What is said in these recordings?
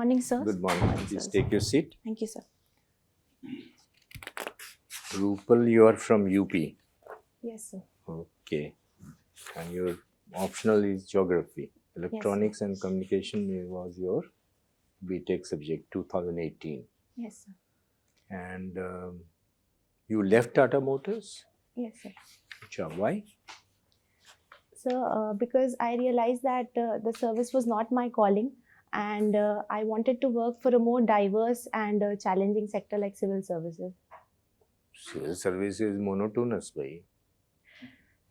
morning, sir. Good morning. Please take your seat. Thank you, sir. RUPAL, you are from UP. Yes, sir. Okay. And your optional is geography. Electronics and communication was your BTech subject, 2018. Yes, sir. And you left Tata Motors? Yes, sir. Achha, why? So, because I realized that the service was not my calling, and I wanted to work for a more diverse and challenging sector like civil services. Civil service is monotonous, bhai.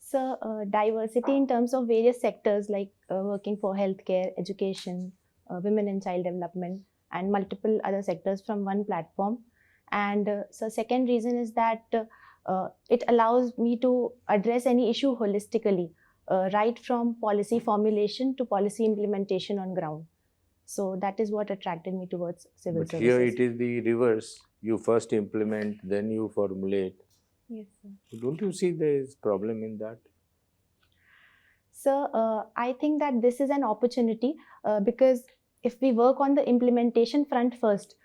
So, diversity in terms of various sectors like working for healthcare, education, women and child development, and multiple other sectors from one platform. And so, second reason is that it allows me to address any issue holistically, right from policy formulation to policy implementation on ground. So that is what attracted me towards civil services. But here it is the reverse. You first implement, then you formulate. Yes, sir. Don't you see there is problem in that? So I think that this is an opportunity because if we work on the implementation front first,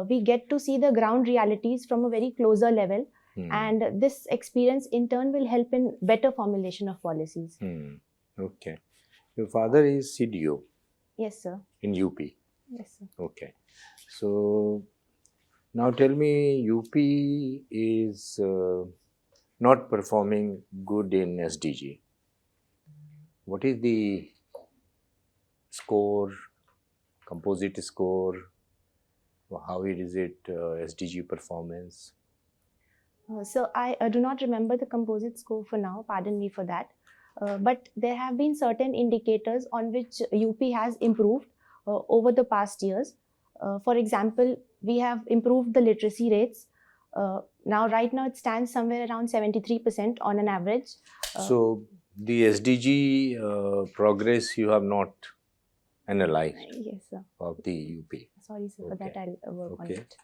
we get to see the ground realities from a very closer level. And this experience in turn will help in better formulation of policies. Okay. Your father is CDO? Yes, sir. In UP? Yes, sir. Okay. So, now tell me, UP is not performing good in SDG. What is the score, composite score? How is it SDG performance? So I do not remember the composite score for now, pardon me for that. But there have been certain indicators on which UP has improved over the past years. For example, we have improved the literacy rates. Right now it stands somewhere around 73% on an average. So the SDG progress you have not analyzed? Yes, sir. Of the UP? Sorry, sir, for that I'll work on it.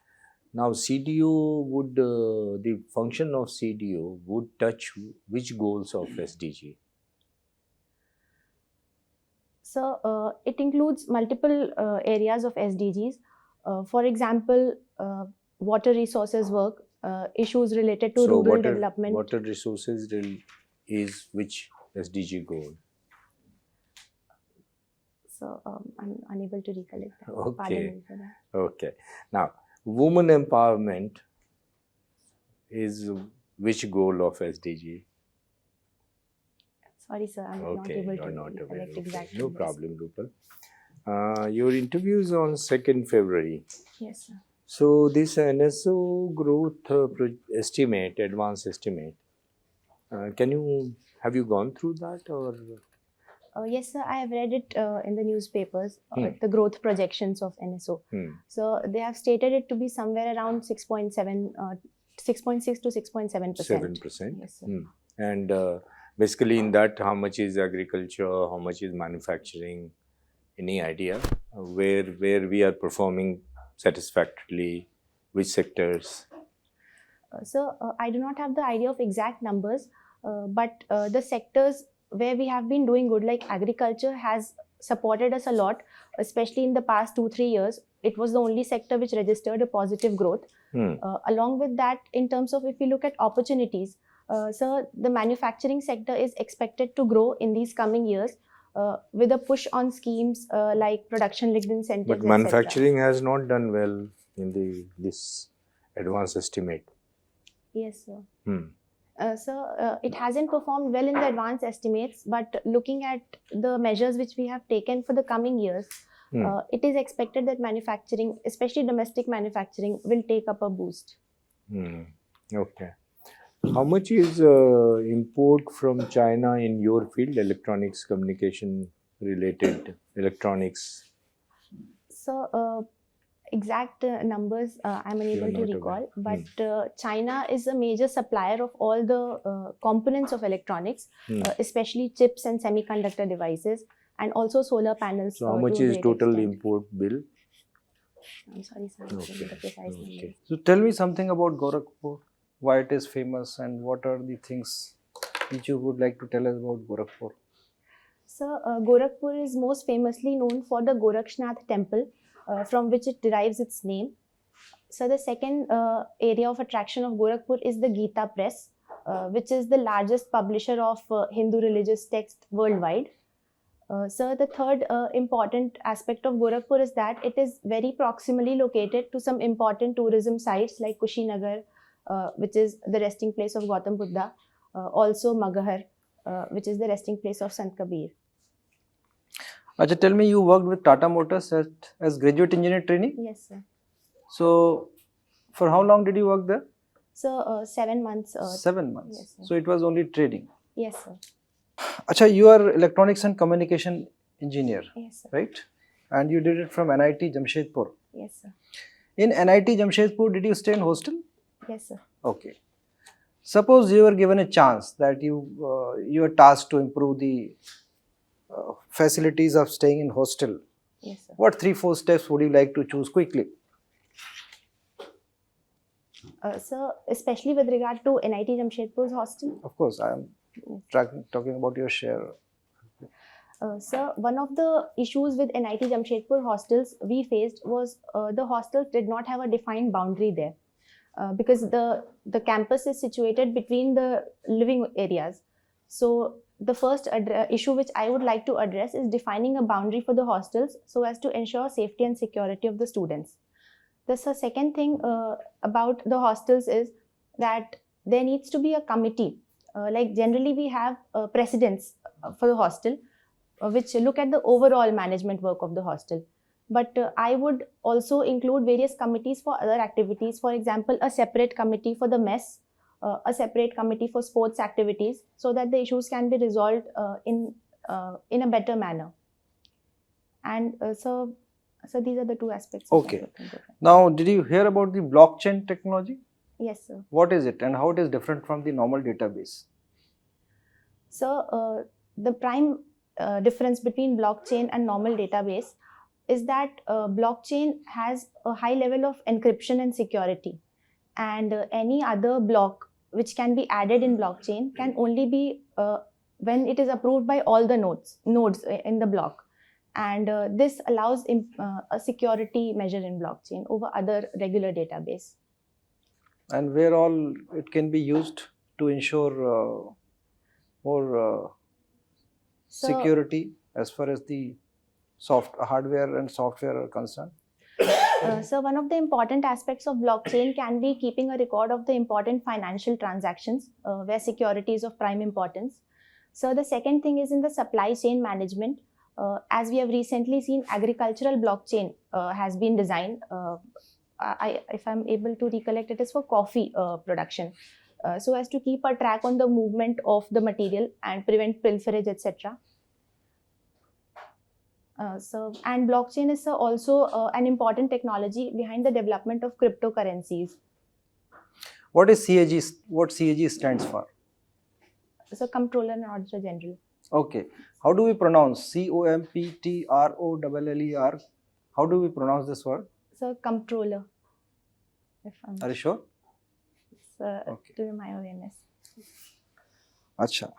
Now, CDO would, the function of CDO would touch which goals of SDG? So, it includes multiple areas of SDGs. For example, water resources work, issues related to rural development. Water resources is which SDG goal? So, I'm unable to recollect that. Okay. Pardon me for that. Okay. Now, women empowerment is which goal of SDG? Sorry, sir, I'm not able to recollect exactly. No problem, RUPAL. Your interview is on 2nd February. Yes, sir. So, this NSO growth estimate, advanced estimate, have you gone through that or? Yes, sir, I have read it in the newspapers, the growth projections of NSO. So, they have stated it to be somewhere around 6.6 to 6.7%. 7%? Yes, sir. And basically in that, how much is agriculture, how much is manufacturing? Any idea where we are performing satisfactorily, which sectors? I do not have the idea of exact numbers, but the sectors where we have been doing good, like agriculture, has supported us a lot, especially in the past 2-3 years. It was the only sector which registered a positive growth. Along with that, in terms of if you look at opportunities, so the manufacturing sector is expected to grow in these coming years with a push on schemes like production-linked incentives. But manufacturing has not done well in this advanced estimate. Yes, sir. It hasn't performed well in the advanced estimates, but looking at the measures which we have taken for the coming years, it is expected that manufacturing, especially domestic manufacturing, will take up a boost. Okay. How much is import from China in your field, electronics, communication related electronics? So, exact numbers I'm unable to recall, but China is a major supplier of all the components of electronics, especially chips and semiconductor devices, and also solar panels. So, how much is total import bill? I'm sorry, sir. The precise numbers. So, tell me something about Gorakhpur, why it is famous, and what are the things which you would like to tell us about Gorakhpur? So, Gorakhpur is most famously known for the Gorakshnath temple, from which it derives its name. So the second area of attraction of Gorakhpur is the Gita Press, which is the largest publisher of Hindu religious texts worldwide. So the third important aspect of Gorakhpur is that it is very proximally located to some important tourism sites like Kushinagar, which is the resting place of Gautam Buddha, also Maghar, which is the resting place of Sant Kabir. Acha, tell me, you worked with Tata Motors as graduate engineer trainee? Yes, sir. So, for how long did you work there? So 7 months. 7 months. Yes, sir. So, it was only trading. Yes, sir. Acha, you are electronics and communication engineer, Yes, sir. right? And you did it from NIT Jamshedpur. Yes, sir. In NIT Jamshedpur, did you stay in hostel? Yes, sir. Okay. Suppose you were given a chance that you are tasked to improve the facilities of staying in hostel. Yes, sir. What 3-4 steps would you like to choose quickly? So especially with regard to NIT Jamshedpur's hostel. Of course, I am talking about your share. So one of the issues with NIT Jamshedpur hostels we faced was the hostels did not have a defined boundary there. Because the campus is situated between the living areas. So the first issue which I would like to address is defining a boundary for the hostels so as to ensure safety and security of the students. The second thing about the hostels is that there needs to be a committee. Like generally we have presidents for the hostel which look at the overall management work of the hostel. But I would also include various committees for other activities. For example, a separate committee for the mess, a separate committee for sports activities, so that the issues can be resolved in a better manner. And so these are the two aspects. Okay. Now, did you hear about the blockchain technology? Yes, sir. What is it and how it is different from the normal database? So the prime difference between blockchain and normal database is that blockchain has a high level of encryption and security, and any other block which can be added in blockchain can only be when it is approved by all the nodes in the block, and this allows a security measure in blockchain over other regular database. And where all it can be used to ensure more security as far as the hardware and software are concerned? So one of the important aspects of blockchain can be keeping a record of the important financial transactions where security is of prime importance. So the second thing is in the supply chain management. As we have recently seen, agricultural blockchain has been designed. If I'm able to recollect, it is for coffee production. So as to keep a track on the movement of the material and prevent pilferage, etc. And blockchain is also an important technology behind the development of cryptocurrencies. What is CAG? What CAG stands for? So Comptroller and Auditor General. Okay. How do we pronounce COMPTROLLER? How do we pronounce this word? So Comptroller. Are you sure? Okay. To my awareness. Acha.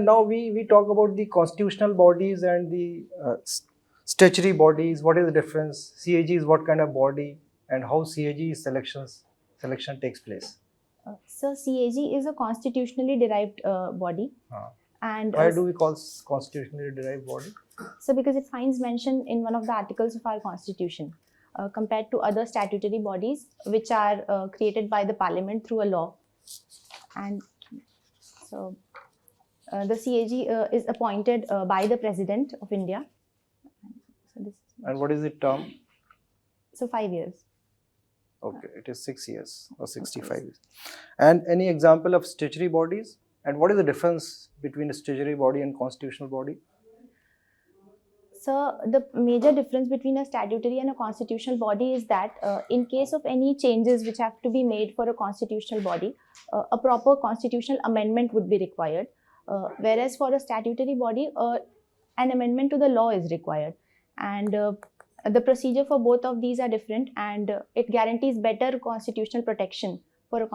Now we talk about the constitutional bodies and the statutory bodies. What is the difference? CAG is what kind of body, and how CAG selection takes place? So CAG is a constitutionally derived body. And why do we call constitutionally derived body? So because it finds mention in one of the articles of our constitution, compared to other statutory bodies which are created by the parliament through a law. And so the CAG is appointed by the President of India. So and what is the term? So 5 years. Okay, it is 6 years or 65 years. And any example of statutory bodies? And what is the difference between a statutory body and constitutional body? So the major difference between a statutory and a constitutional body is that in case of any changes which have to be made for a constitutional body, a proper constitutional amendment would be required. Whereas for a statutory body, an amendment to the law is required. And the procedure for both of these are different, and it guarantees better constitutional protection for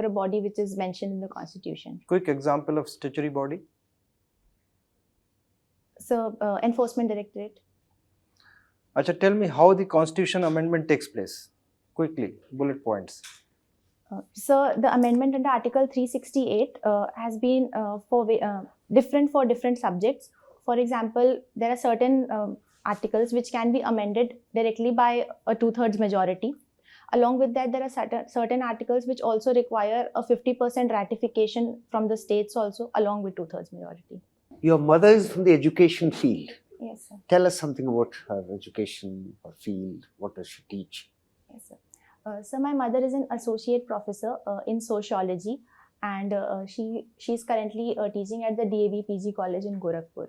a body which is mentioned in the constitution. Quick example of statutory body? So, Enforcement Directorate. Acha, tell me how the constitution amendment takes place. Quickly, bullet points. So the amendment under Article 368 has been different for different subjects. For example, there are certain articles which can be amended directly by a 2/3 majority. Along with that, there are certain articles which also require a 50% ratification from the states also, along with 2/3 majority. Your mother is from the education field. Yes, sir. Tell us something about her education, her field. What does she teach? Yes, sir. So my mother is an associate professor in sociology, and she's currently teaching at the DAV PG College in Gorakhpur.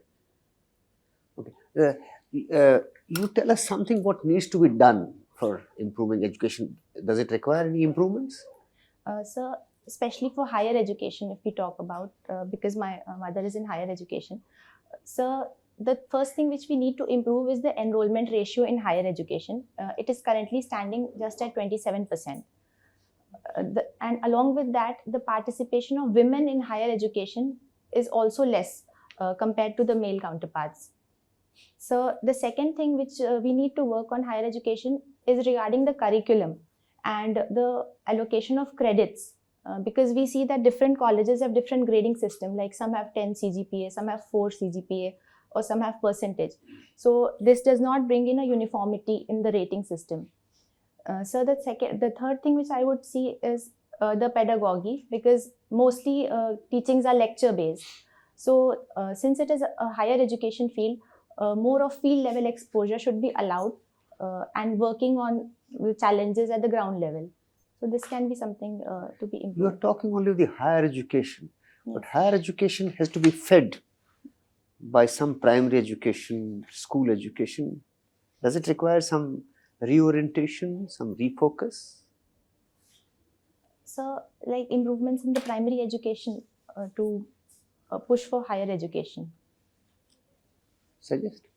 Okay. You tell us something what needs to be done for improving education. Does it require any improvements? So especially for higher education, if we talk about, because my mother is in higher education. So the first thing which we need to improve is the enrollment ratio in higher education. It is currently standing just at 27%. And along with that, the participation of women in higher education is also less compared to the male counterparts. So the second thing which we need to work on higher education is regarding the curriculum and the allocation of credits. Because we see that different colleges have different grading system, like some have 10 CGPA, some have 4 CGPA, or some have percentage. So this does not bring in a uniformity in the rating system. So the third thing which I would see is the pedagogy, because mostly teachings are lecture based. So since it is a higher education field, more of field level exposure should be allowed and working on the challenges at the ground level. So this can be something to be improved. You are talking only of the higher education, but higher education has to be fed by some primary education, school education. Does it require some reorientation, some refocus? So like improvements in the primary education to push for higher education. Suggest.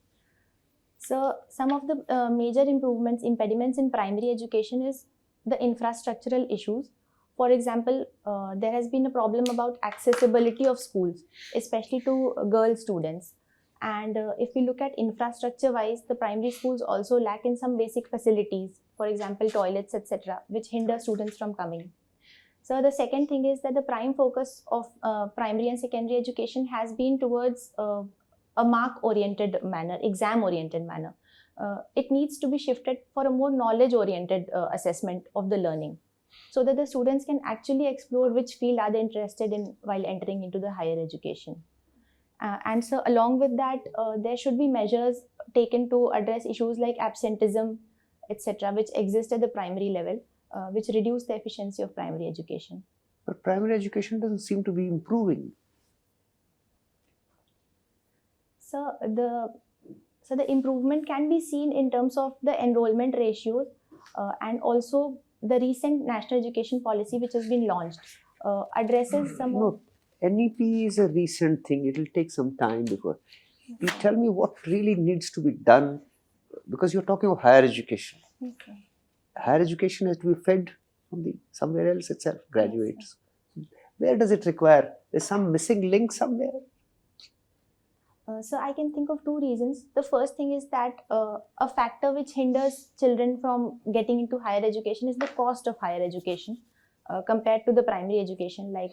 So some of the major impediments in primary education is the infrastructural issues. For example, there has been a problem about accessibility of schools, especially to girl students. And if we look at infrastructure wise, the primary schools also lack in some basic facilities, for example, toilets, etc., which hinder students from coming. So the second thing is that the prime focus of primary and secondary education has been towards a mark-oriented manner, exam-oriented manner. It needs to be shifted for a more knowledge-oriented assessment of the learning, so that the students can actually explore which field are they interested in while entering into the higher education. And so along with that, there should be measures taken to address issues like absenteeism, etc., which exist at the primary level, which reduce the efficiency of primary education. But primary education doesn't seem to be improving. So the improvement can be seen in terms of the enrollment ratios and also the recent national education policy which has been launched addresses some No, NEP is a recent thing. It will take some time before. You tell me what really needs to be done, because you're talking of higher education. Okay. Higher education has to be fed from somewhere else itself, graduates. Where does it require? There's some missing link somewhere. So I can think of two reasons. The first thing is that a factor which hinders children from getting into higher education is the cost of higher education compared to the primary education. Like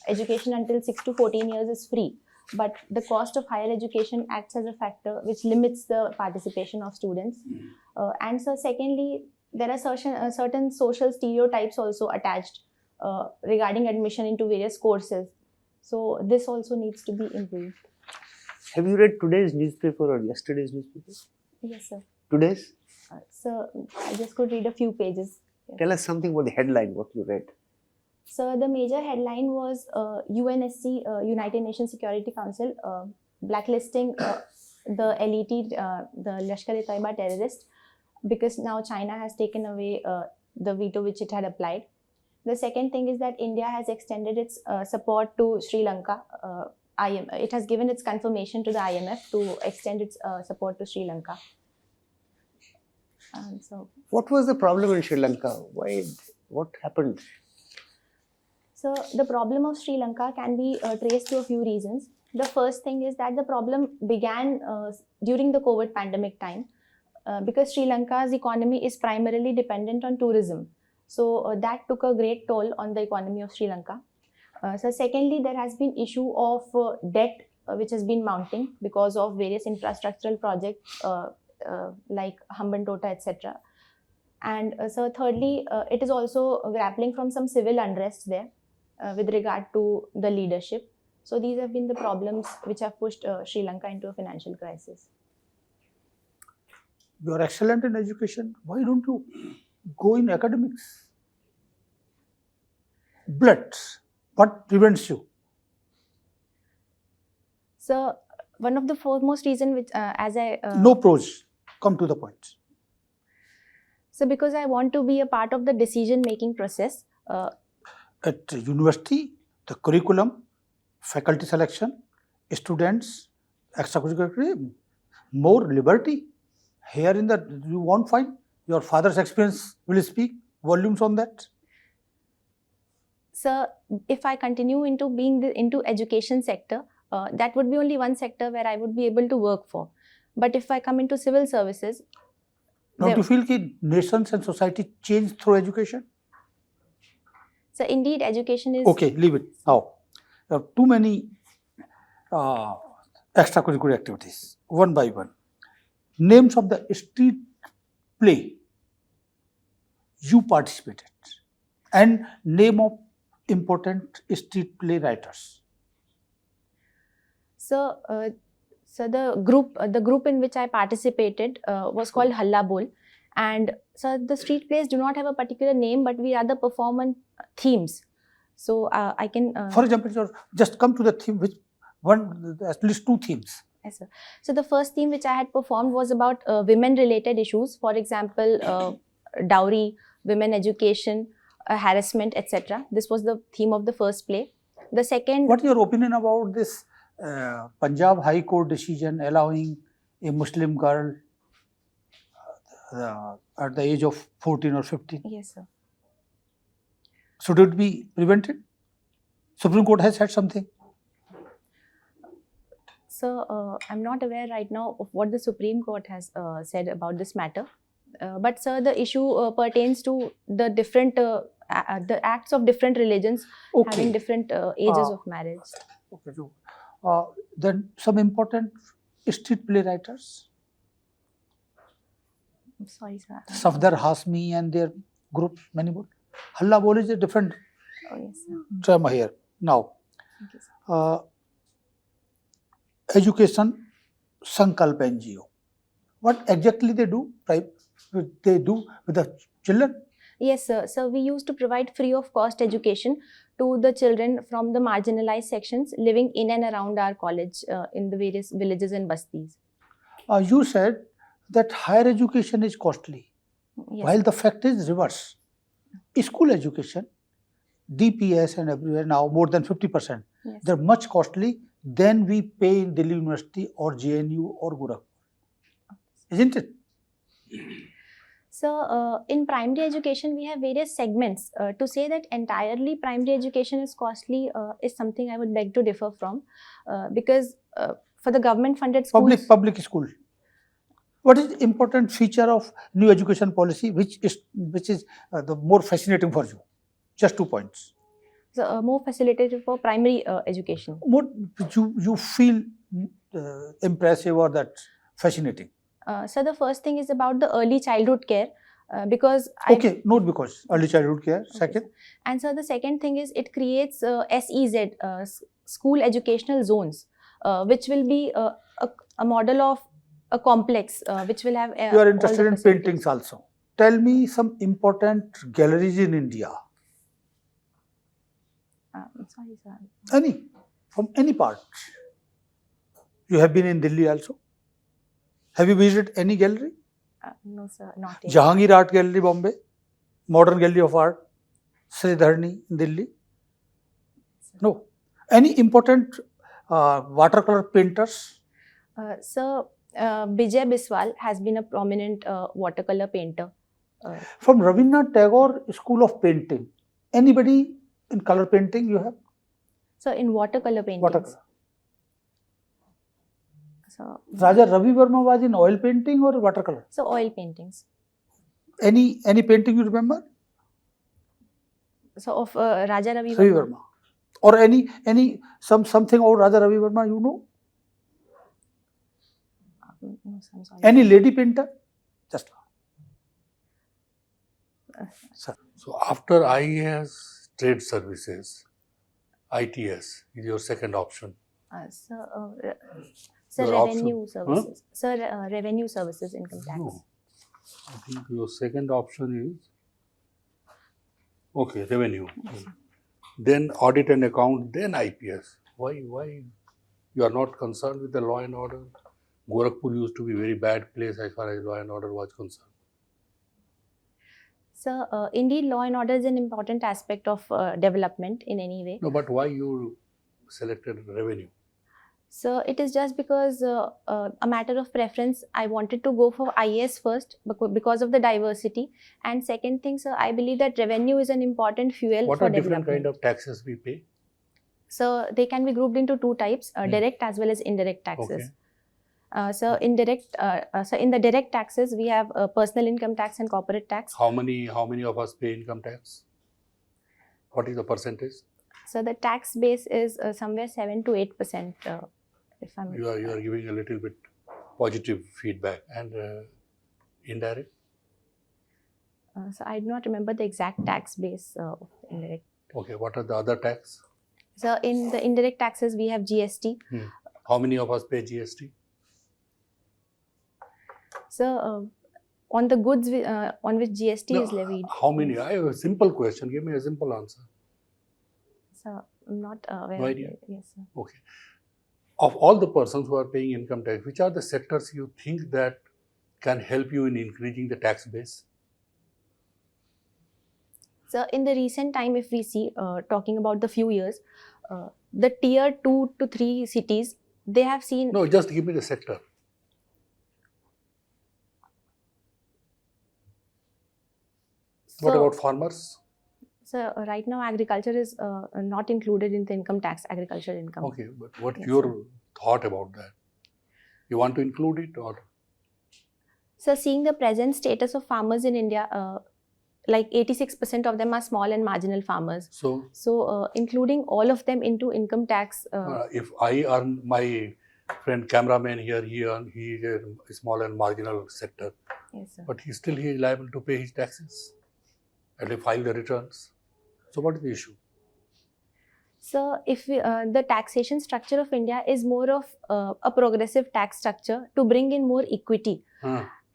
education until 6 to 14 years is free, but the cost of higher education acts as a factor which limits the participation of students. And so secondly, there are certain social stereotypes also attached regarding admission into various courses. So this also needs to be improved. Have you read today's newspaper or yesterday's newspaper? Yes, sir. Today's? So I just could read a few pages. Yes. Tell us something about the headline, what you read. So the major headline was UNSC, United Nations Security Council, blacklisting the LET, the Lashkar-e-Taiba terrorist, because now China has taken away the veto which it had applied. The second thing is that India has extended its support to Sri Lanka. It has given its confirmation to the IMF to extend its support to Sri Lanka. So, what was the problem in Sri Lanka? Why? What happened? So the problem of Sri Lanka can be traced to a few reasons. The first thing is that the problem began during the COVID pandemic time. because Sri Lanka's economy is primarily dependent on tourism. So that took a great toll on the economy of Sri Lanka. So secondly, there has been issue of debt which has been mounting because of various infrastructural projects like Hambantota, etc. And so thirdly, it is also grappling from some civil unrest there with regard to the leadership. So these have been the problems which have pushed Sri Lanka into a financial crisis. You are excellent in education. Why don't you go in academics? But what prevents you? So one of the foremost reason which No pros. Come to the point. So because I want to be a part of the decision making process. At university, the curriculum, faculty selection, students, extracurricular, more liberty. Here in the, you won't find. Your father's experience will speak volumes on that. So if I continue into being into education sector, that would be only one sector where I would be able to work for. But if I come into civil services, don't you feel that nations and society change through education? So indeed, education is... Okay, leave it. Now, there are too many extracurricular activities, one by one. Names of the street play you participated and name of important street play writers. So, the group in which I participated was called Halla Bol, and so the street plays do not have a particular name, but we rather perform on themes. So I can. For example, just come to the theme. Which one? At least two themes. Yes, sir. So the first theme which I had performed was about women-related issues. For example, dowry, women education, harassment, etc. This was the theme of the first play. The second. What is your opinion about this Punjab High Court decision allowing a Muslim girl at the age of 14 or 15? Yes, sir. Should it be prevented? Supreme Court has said something. So, I'm not aware right now of what the Supreme Court has said about this matter. But, sir, the issue pertains to the different, the acts of different religions having different ages of marriage. Okay, so, then some important street play writers. I'm sorry, sir. Safdar Hasmi and their group, many more. Halla Bol is a different drama here. Now, Thank you, sir. Education Sankalp NGO. What exactly they do? They do with the children? Yes, sir. So we used to provide free of cost education to the children from the marginalized sections living in and around our college in the various villages and bastis. You said that higher education is costly, Yes. while the fact is reverse. School education, DPS and everywhere now more than 50%. Yes. They're much costly than we pay in Delhi University or JNU or Gorakhpur. Isn't it? So, in primary education, we have various segments. To say that entirely primary education is costly is something I would beg to differ from, because for the government-funded schools... Public school. What is the important feature of new education policy, which is the more fascinating for you? Just 2 points. So, more facilitated for primary education. What you feel impressive or that fascinating? So, the first thing is about the early childhood care, because not because early childhood care. Second, and so the second thing is it creates SEZ, school educational zones, which will be a model of a complex, which will have. You are interested in paintings also. Tell me some important galleries in India. Sorry, sir. From any part. You have been in Delhi also. Have you visited any gallery? No, sir, not yet. Jahangir Art Gallery, Bombay. Modern Gallery of Art, Sri Dharni, Delhi. No. Any important watercolor painters? Sir, Vijay Biswal has been a prominent watercolor painter. From Rabindranath Tagore School of Painting. Anybody in color painting you have? So, in watercolor paintings. Watercolor. So, Raja Ravi Verma was in oil painting or watercolor? so oil paintings. Any painting you remember? So of Raja Ravi Ravi Verma. Verma. Or something about Raja Ravi Verma you know? No, I'm sorry. Any lady painter? Just sir. So after IAS Trade Services, ITS is your second option. Sir, Your option? revenue services. Sir, revenue services, income tax. No. I think your second option is okay, revenue. Then audit and account, then IPS. Why you are not concerned with the law and order? Gorakhpur used to be a very bad place as far as law and order was concerned. So, indeed, law and order is an important aspect of development in any way. No, but why you selected revenue? So, it is just because a matter of preference. I wanted to go for IAS first because of the diversity. And second thing, sir, I believe that revenue is an important fuel What for are different development. kind of taxes we pay? So, they can be grouped into two types, direct as well as indirect taxes. So in the direct taxes, we have personal income tax and corporate tax. How many of us pay income tax? What is the percentage? So the tax base is somewhere 7 to 8%. If I'm You are giving a little bit positive feedback. And indirect? So I do not remember the exact tax base of indirect. Okay, what are the other tax? So in the indirect taxes, we have GST. How many of us pay GST? So on the goods on which GST is levied. How many? I have a simple question. Give me a simple answer. So I'm not aware. No of idea? it. Yes, sir. Okay. Of all the persons who are paying income tax, which are the sectors you think that can help you in increasing the tax base? So in the recent time, if we see, talking about the few years, the tier 2 to 3 cities, they have seen... No, just give me the sector. What about farmers? So right now agriculture is not included in the income tax, agricultural income. Okay, but what's Yes, your sir. thought about that? You want to include it or? So seeing the present status of farmers in India, like 86% of them are small and marginal farmers. So including all of them into income tax. if I earn, my friend cameraman here, he is a small and marginal sector, Yes, sir. but he is liable to pay his taxes and they file the returns. So what is the issue? So if the taxation structure of India is more of a progressive tax structure to bring in more equity.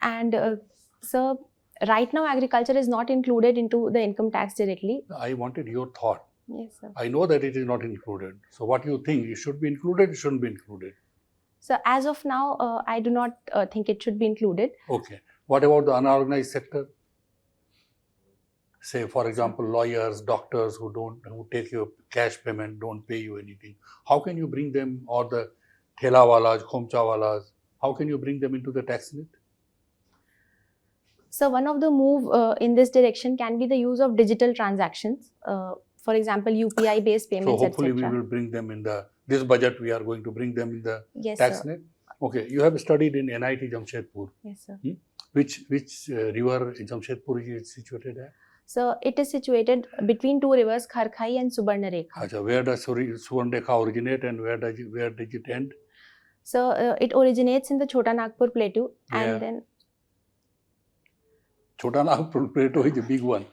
And so right now agriculture is not included into the income tax directly. I wanted your thought. Yes, sir. I know that it is not included. So what you think, it should be included, it shouldn't be included? So as of now, I do not think it should be included. Okay. What about the unorganized sector? Say, for example, lawyers, doctors who take your cash payment, don't pay you anything. How can you bring them, or the thelawalas, khomchawalas, how can you bring them into the tax net? So one of the move in this direction can be the use of digital transactions. For example, UPI based payments, So hopefully etc. we will bring them in this budget, we are going to bring them in the Yes, tax sir. net. Okay, you have studied in NIT Jamshedpur. Yes, sir. Which river Jamshedpur is situated at? So it is situated between two rivers, Kharkhai and Subarnarekha. Achha, where does Subarnarekha originate and where does it end? So it originates in the Chota Nagpur plateau, Yeah. and then Chota Nagpur plateau is a big one.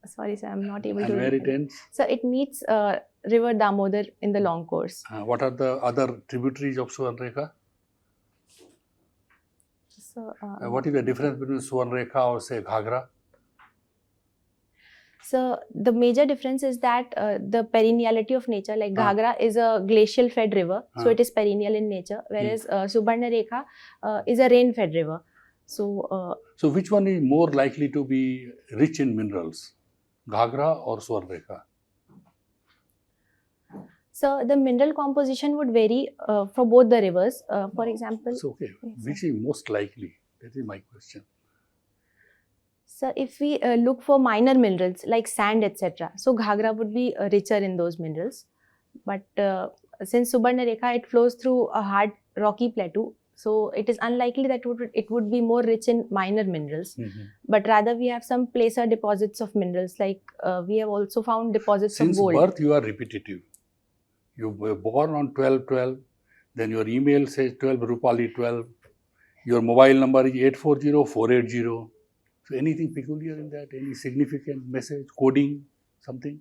sorry, sir, I'm not able And to. where it ends? So it meets River Damodar in the long course. What are the other tributaries of Subarnarekha? So What is the difference between Subarnarekha or say Ghagra? So the major difference is that the perenniality of nature, like Ghagra is a glacial fed river, so it is perennial in nature, whereas Subarnarekha is a rain fed river. So which one is more likely to be rich in minerals, Ghagra or Subarnarekha? So the mineral composition would vary for both the rivers. For example, It's okay. Yes, Which is most likely? That is my question. so if we look for minor minerals like sand, etc., so Ghagra would be richer in those minerals. But since Subarnarekha, it flows through a hard rocky plateau. So it is unlikely that it would be more rich in minor minerals, but rather we have some placer deposits of minerals, like we have also found deposits Since of gold. birth, you are repetitive. You were born on 12/12, then your email says 12 Rupali 12, your mobile number is 840-480. So anything peculiar in that? Any significant message, coding, something?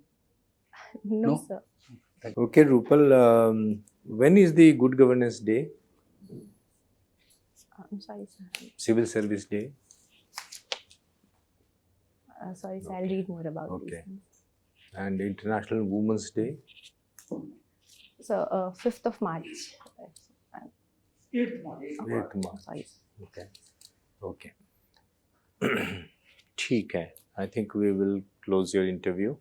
No, No? sir. Okay, Rupal, when is the Good Governance Day? I'm sorry, sir. Civil Service Day? Sorry, sir. I'll read more about these Okay. things. And International Women's Day? So 5th of March. 8th March. Sorry, sir. Okay. Okay. ठीक है. I think we will close your interview.